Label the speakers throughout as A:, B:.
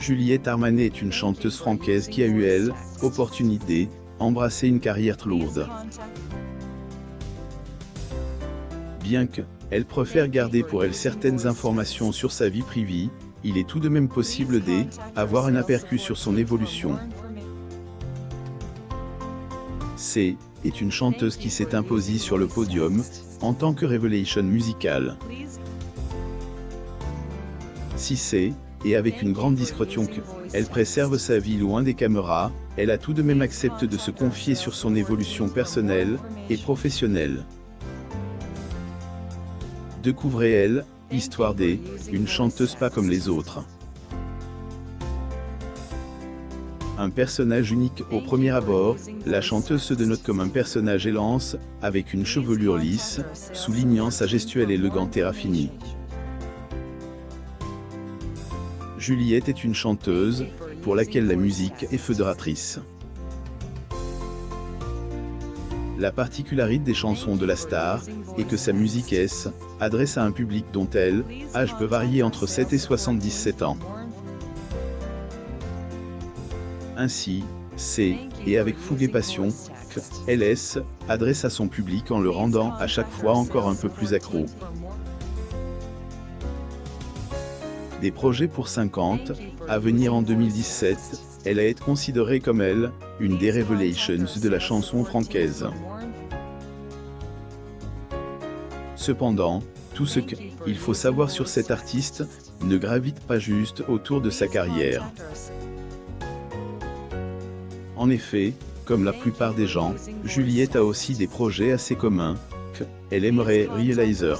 A: Juliette Armanet est une chanteuse francaise qui a eu, opportunité, embrasser une carrière lourde. Bien que, elle préfère garder pour elle certaines informations sur sa vie privée, il est tout de même possible d'avoir un aperçu sur son évolution. Est une chanteuse qui s'est imposée sur le podium, en tant que révélation musicale. Et avec une grande discrétion elle préserve sa vie loin des caméras, elle a tout de même accepté de se confier sur son évolution personnelle et professionnelle. Découvrez histoire une chanteuse pas comme les autres. Un personnage unique au premier abord, la chanteuse se dénote comme un personnage élance, avec une chevelure lisse, soulignant sa gestuelle élégante et raffinée. Juliette est une chanteuse, pour laquelle la musique est fédératrice. La particularité des chansons de la star est que sa musique adresse à un public dont l'âge peut varier entre 7 et 77 ans. Ainsi, et avec fougue et passion, qu'elle adresse à son public en le rendant à chaque fois encore un peu plus accro. Des projets pour 50, à venir en 2017, elle a été considérée comme une des revelations de la chanson francaise. Cependant, tout ce qu'il faut savoir sur cet artiste ne gravite pas juste autour de sa carrière. En effet, comme la plupart des gens, Juliette a aussi des projets assez communs qu'elle aimerait réaliser.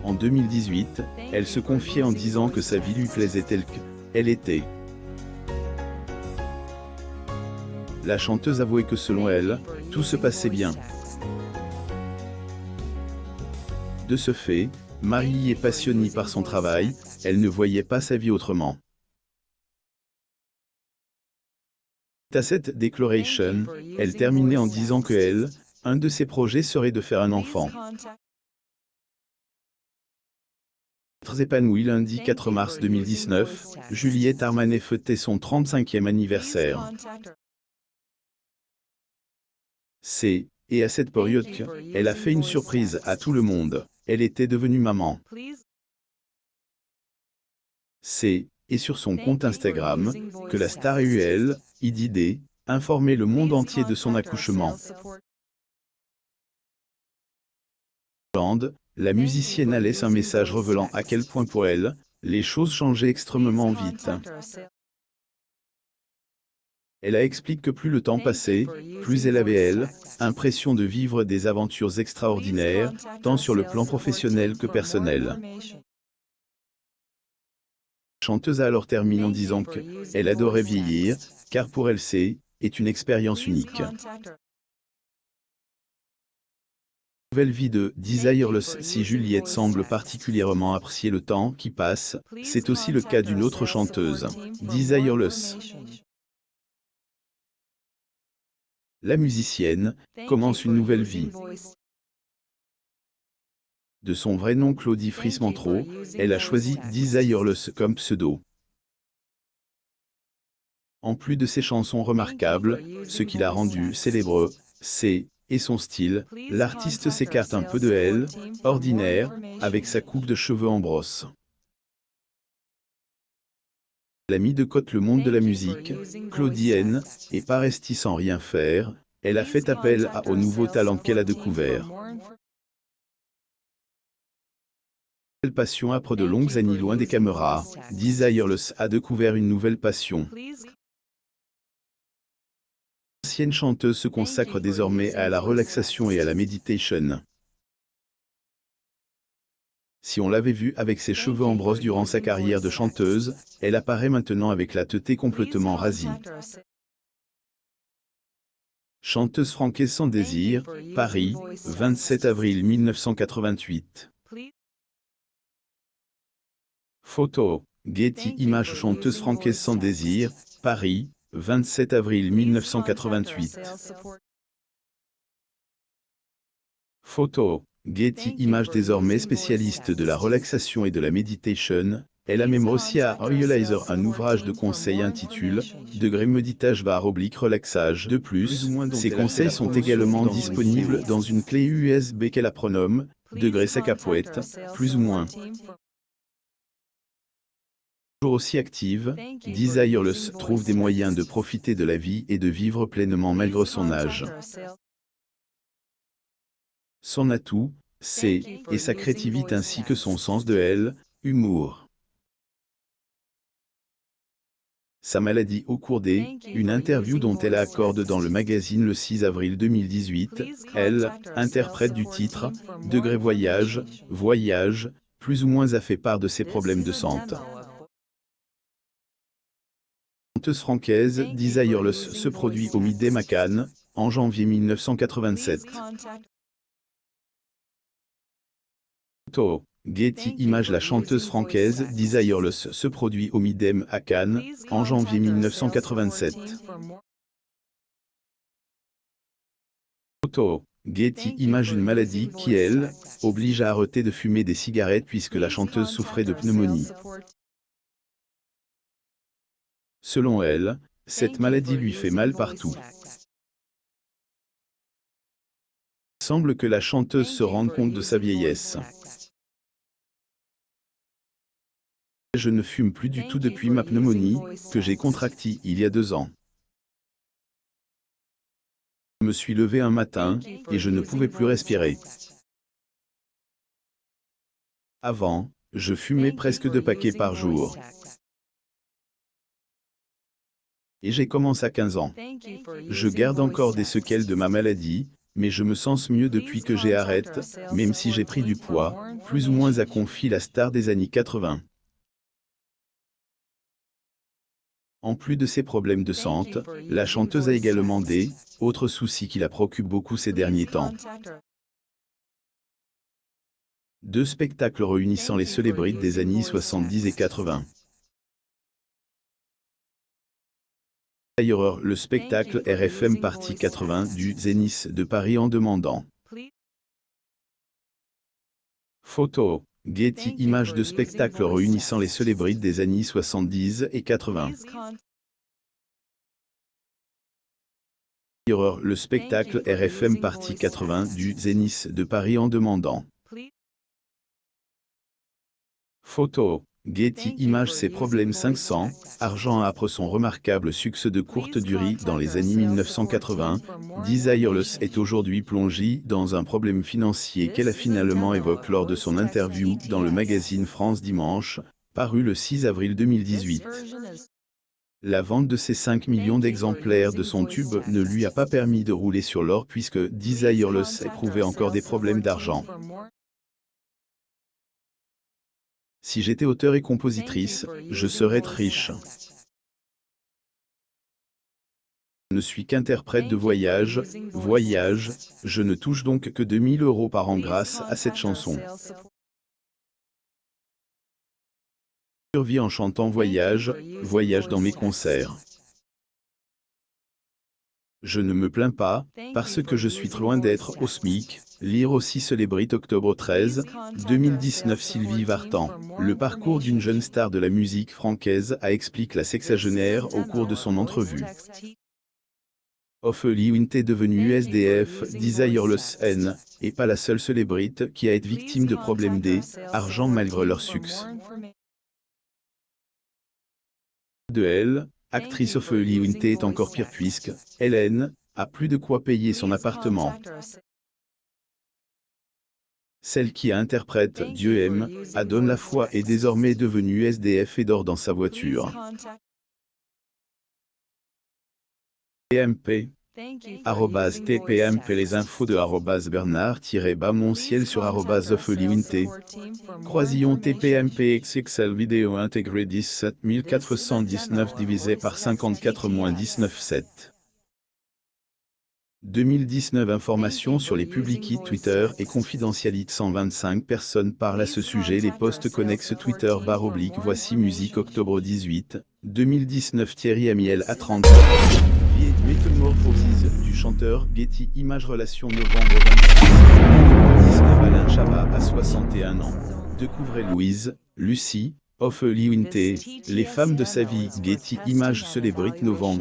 A: En 2018, elle se confiait en disant que sa vie lui plaisait telle qu'elle était. La chanteuse avouait que selon elle, tout se passait bien. De ce fait, mariée et passionnée par son travail, elle ne voyait pas sa vie autrement. À cette déclaration, elle terminait en disant que un de ses projets serait de faire un enfant. Très épanouie lundi 4 mars 2019, Juliette Armanet fêtait son 35e anniversaire. Et à cette période elle a fait une surprise à tout le monde, elle était devenue maman. Et sur son compte Instagram, que la star a eu informer le monde entier de son accouchement. La musicienne a laissé un message révélant à quel point pour elle, les choses changeaient extrêmement vite. Elle a expliqué que plus le temps passait, plus elle avait impression de vivre des aventures extraordinaires, tant sur le plan professionnel que personnel. La chanteuse a alors terminé en disant qu'elle adorait vieillir, car pour elle est une expérience unique. Nouvelle vie de Desireless. Si Juliette semble particulièrement apprécier le temps qui passe, c'est aussi le cas d'une autre chanteuse, Desireless. La musicienne commence une nouvelle vie. De son vrai nom Claudie Frismantro, elle a choisi Desireless comme pseudo. En plus de ses chansons remarquables, ce qui l'a rendue célèbre, et son style, l'artiste s'écarte un peu de ordinaire, avec sa coupe de cheveux en brosse. L'amie de côte le monde de la musique, Claudie est pas restée sans rien faire, elle a fait appel aux nouveaux talents qu'elle a découverts. Nouvelle passion après de longues années loin des caméras, Desireless a découvert une nouvelle passion. L'ancienne chanteuse se consacre désormais à la relaxation et à la méditation. Si on l'avait vue avec ses cheveux en brosse durant sa carrière de chanteuse, elle apparaît maintenant avec la tête complètement rasée. Chanteuse francaise sans désir, Paris, 27 avril 1988. Photo, Getty Images. Chanteuse francaise sans désir, Paris, 27 avril 1988. Photo, Getty Images. Désormais spécialiste de la relaxation et de la méditation, Elle a même aussi à Realizer un ouvrage de conseil intitulé « Degré meditage /relaxage ». De plus, ces conseils sont également disponibles dans une clé USB qu'elle a pronommée « Degré Sacapouette », plus ou moins. Toujours aussi active, Desireless trouve des moyens de profiter de la vie et de vivre pleinement malgré son âge. Son atout, c'est et sa créativité ainsi que son sens de l'humour. Sa maladie au cours une interview dont elle accorde dans le magazine le 6 avril 2018, elle, interprète du titre « Degré voyage », plus ou moins a fait part de ses problèmes de santé. La chanteuse francaise Desireless se produit au Midem à Cannes, en janvier 1987. Photo. Getty Images. La chanteuse francaise Desireless se produit au Midem à Cannes, en janvier 1987. Photo. Getty Images. Une maladie qui, elle, oblige à arrêter de fumer des cigarettes puisque la chanteuse souffrait de pneumonie. Selon elle, cette maladie lui fait mal partout. Il semble que la chanteuse se rende compte de sa vieillesse. Je ne fume plus du tout depuis ma pneumonie, que j'ai contractée il y a 2 ans. Je me suis levé un matin, et je ne pouvais plus respirer. Avant, je fumais presque 2 paquets par jour. Et j'ai commencé à 15 ans. Je garde encore des séquelles de ma maladie, mais je me sens mieux depuis que j'ai arrêté, même si j'ai pris du poids, plus ou moins, a confié la star des années 80. En plus de ses problèmes de santé, la chanteuse a également des autres soucis qui la préoccupent beaucoup ces derniers temps. 2 spectacles réunissant les célébrités des années 70 et 80. D'ailleurs, le spectacle RFM Partie 80 du Zénith de Paris en demandant. Photo. Getty Images. De spectacles réunissant les célébrités des années 70 et 80. Le spectacle RFM Partie 80 du Zénith de Paris en demandant. Photo. Getty Images. Ses problèmes 500, argent. Après son remarquable succès de courte durée dans les années 1980, Desireless est aujourd'hui plongée dans un problème financier qu'elle a finalement évoqué lors de son interview dans le magazine France Dimanche, paru le 6 avril 2018. La vente de ses 5 millions d'exemplaires de son tube ne lui a pas permis de rouler sur l'or puisque Desireless éprouvait encore des problèmes d'argent. Si j'étais auteure et compositrice, je serais riche. Je ne suis qu'interprète de voyage, je ne touche donc que 2 000 € par an grâce à cette chanson. Je survis en chantant voyage dans mes concerts. Je ne me plains pas, parce que je suis trop loin d'être au SMIC. Lire aussi Célébrité octobre 13, 2019. Sylvie Vartan. Le parcours d'une jeune star de la musique francaise a expliqué la sexagénaire au cours de son entrevue. Ophélie Winter devenue SDF, Desireless n'est pas la seule célébrité qui a été victime de problèmes d'argent malgré leur succès. De elle, actrice Ophélie Winter est encore pire puisque Hélène a plus de quoi payer son appartement. Celle qui interprète Dieu aime, Adonne la foi est désormais devenue SDF et dort dans sa voiture. TPMP. @TPMP. Les infos de @Bernard-Monciel sur @Ophélie Winter. Croisillon TPMP XXL vidéo intégrée 17 419 divisé par 54-19,7. 2019. Informations sur les publicités Twitter et confidentialité. 125 personnes parlent à ce sujet. Les posts connexes Twitter /. Voici musique octobre 18, 2019. Thierry Amiel à 30 ans. Vie et métamorphoses du chanteur Getty Images. Relation novembre 26. 2019. Alain Chabat à 61 ans. Découvrez Louise, Lucie, of Liwinte, les femmes de sa vie, Getty Images Celebrate novembre.